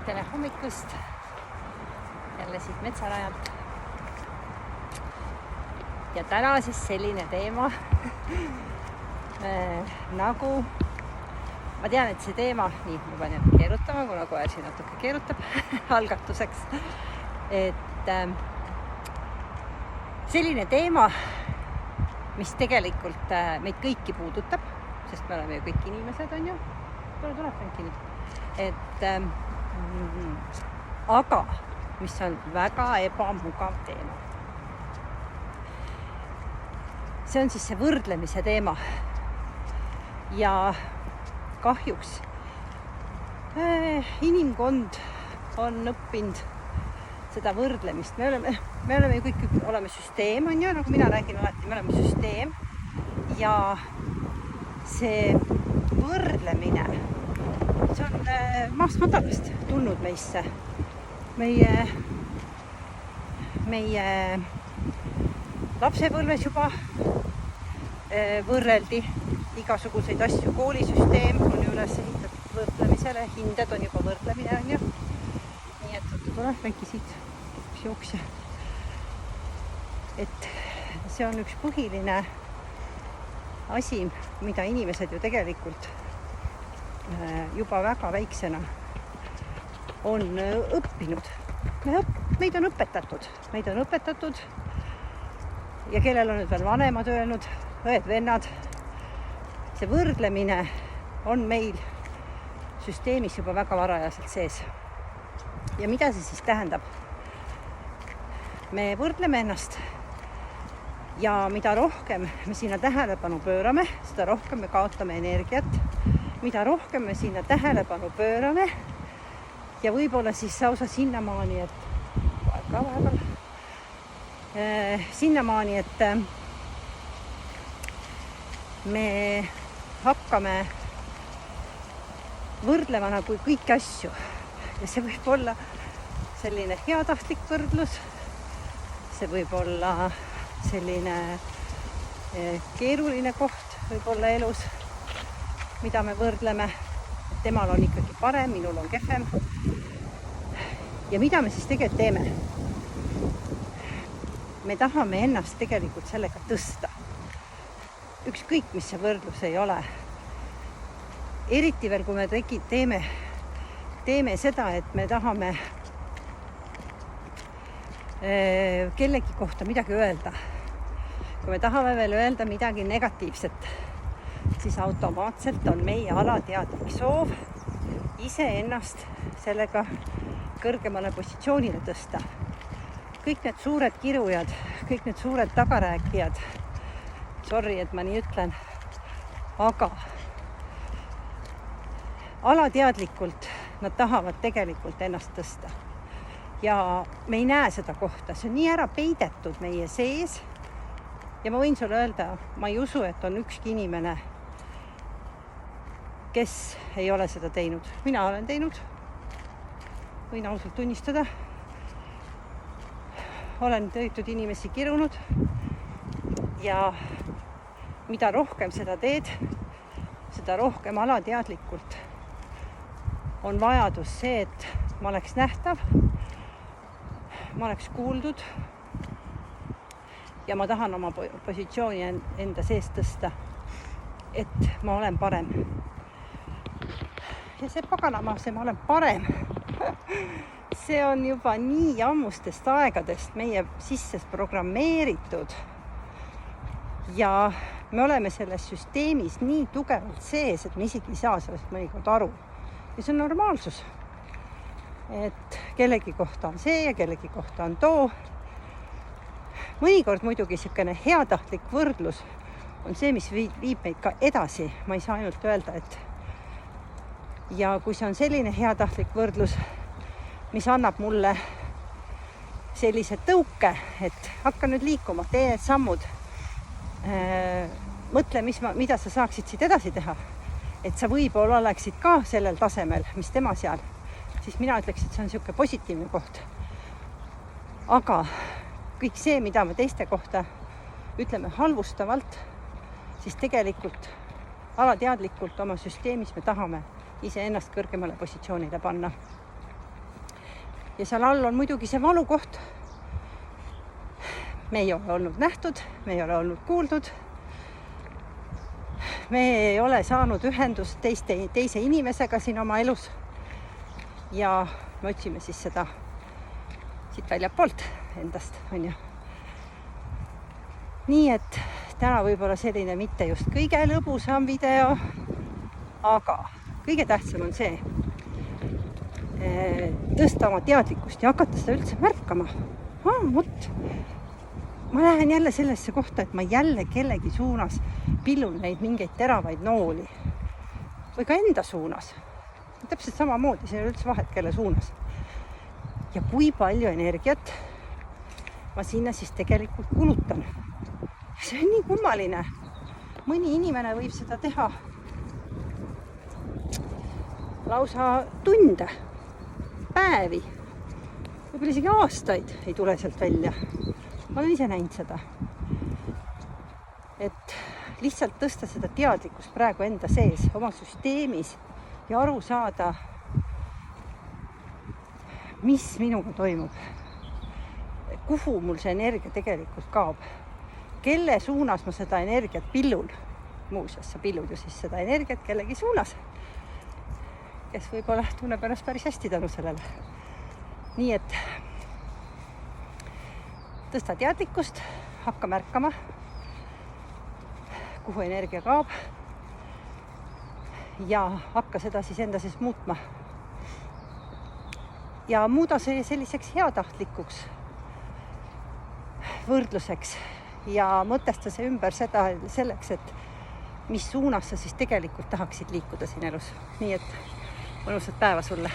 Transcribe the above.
Tere hommikust jälle siit metsarajalt. Ja täna siis selline teema nagu, ma tean, et see teema, nii ma pean jälle keerutama, kuna koer siin natuke keerutab algatuseks, et selline teema, mis tegelikult meid kõiki puudutab, sest me oleme ju kõik inimesed, on ju, tuleb Franki nüüd, et aga mis on väga ebamugav teema. See on siis see võrdlemise teema ja kahjuks inimkond on õppinud seda võrdlemist. Me oleme ju kõik oleme süsteem, on ju, nagu mina räägin alati, me oleme süsteem ja see võrdlemine, see on maast madalast tulnud meisse. Meie lapsepõlves juba võrreldi igasuguseid asju. Koolisüsteem on ju üles ehitatud võrdlemisele, hinded on juba võrdlemine, on ju. Nii et tuleb väike siit üks jooksja. Et see on üks põhiline asi, mida inimesed ju tegelikult juba väga väiksena on õppinud. Meid on õpetatud ja kellel on nüüd veel vanemad öelnud, õed, vennad, see võrdlemine on meil süsteemis juba väga varajaselt sees. Ja mida see siis tähendab? Me võrdleme ennast ja mida rohkem me sinna tähelepanu pöörame, seda rohkem me kaotame energiat. Mida rohkem me sinna tähelepanu pöörame ja võib-olla siis lausa sinnamaani, et me hakkame võrdlema nagu kõiki asju. Ja see võib olla selline heatahtlik võrdlus, see võib olla selline keeruline koht võib-olla elus, mida me võrdleme. Temal on ikkagi parem, minul on kehvem. Ja mida me siis tegelikult teeme? Me tahame ennast tegelikult sellega tõsta. Ükskõik, mis see võrdlus ei ole. Eriti veel, kui me teeme seda, et me tahame kellegi kohta midagi öelda. Kui me tahame veel öelda midagi negatiivset, siis automaatselt on meie alateadlik soov iseennast sellega kõrgemale positsioonile tõsta. Kõik need suured kirujad, kõik need suured tagarääkijad, sorry, et ma nii ütlen, aga alateadlikult nad tahavad tegelikult ennast tõsta. Ja me ei näe seda kohta, see on nii ära peidetud meie sees. Ja ma võin sulle öelda, ma ei usu, et on ükski inimene, kes ei ole seda teinud. Mina olen teinud, võin ausalt tunnistada. Olen töötud inimesi kirunud ja mida rohkem seda teed, seda rohkem alateadlikult on vajadus see, et ma oleks nähtav, ma oleks kuuldud ja ma tahan oma positsiooni enda sees tõsta, et ma olen parem. Ja see paganama, see ma olen parem. See on juba nii ammustest aegadest meie sisse programmeeritud ja me oleme selles süsteemis nii tugevalt sees, et me isegi ei saa sellest mõnikord aru. Ja see on normaalsus, et kellegi kohta on see ja kellegi kohta on too. Mõnikord muidugi selline heatahtlik võrdlus on see, mis viib meid ka edasi. Ma ei saa ainult öelda, et ja kui see on selline heatahtlik võrdlus, mis annab mulle sellise tõuke, et hakka nüüd liikuma, tee need sammud, mõtle, mida sa saaksid siit edasi teha, et sa võib-olla oleksid ka sellel tasemel, mis tema seal, siis mina ütleks, et see on selline positiivne koht. Aga kõik see, mida me teiste kohta ütleme halvustavalt, siis tegelikult alateadlikult oma süsteemis me tahame iseennast kõrgemale positsioonile panna. ja seal all on muidugi see valukoht. Me ei ole olnud nähtud, me ei ole olnud kuuldud. Me ei ole saanud ühendust teise inimesega siin oma elus. Ja me otsime siis seda siit väljapoolt endast, on ju. Nii et täna võib-olla selline mitte just kõige lõbusam video, aga kõige tähtsam on see, tõsta oma teadlikkust ja hakata seda üldse märkama. Ma lähen jälle sellesse kohta, et ma jälle kellegi suunas pillun neid mingeid teravaid nooli. Või ka enda suunas. Täpselt samamoodi, see on üldse vahet, kelle suunas. Ja kui palju energiat ma sinna siis tegelikult kulutan. See on nii kummaline. Mõni inimene võib seda teha lausa tunde, päevi, võib-olla isegi aastaid ei tule sealt välja. Ma olen ise näinud seda. Et lihtsalt tõsta seda teadlikkust praegu enda sees, oma süsteemis ja aru saada, mis minuga toimub. Kuhu mul see energia tegelikult kaob. Kelle suunas ma seda energiat pillun. Muuseas, sa pillud ju siis seda energiat kellegi suunas, kes võib-olla tunneb ennast päris hästi tänu sellele. Nii et tõsta teadlikkust, hakka märkama, kuhu energia kaob ja hakka seda siis enda sees muutma. Ja muuda see selliseks heatahtlikuks võrdluseks ja mõtesta see ümber seda selleks, et mis suunas sa siis tegelikult tahaksid liikuda siin elus. Nii et mõnusat päeva sulle!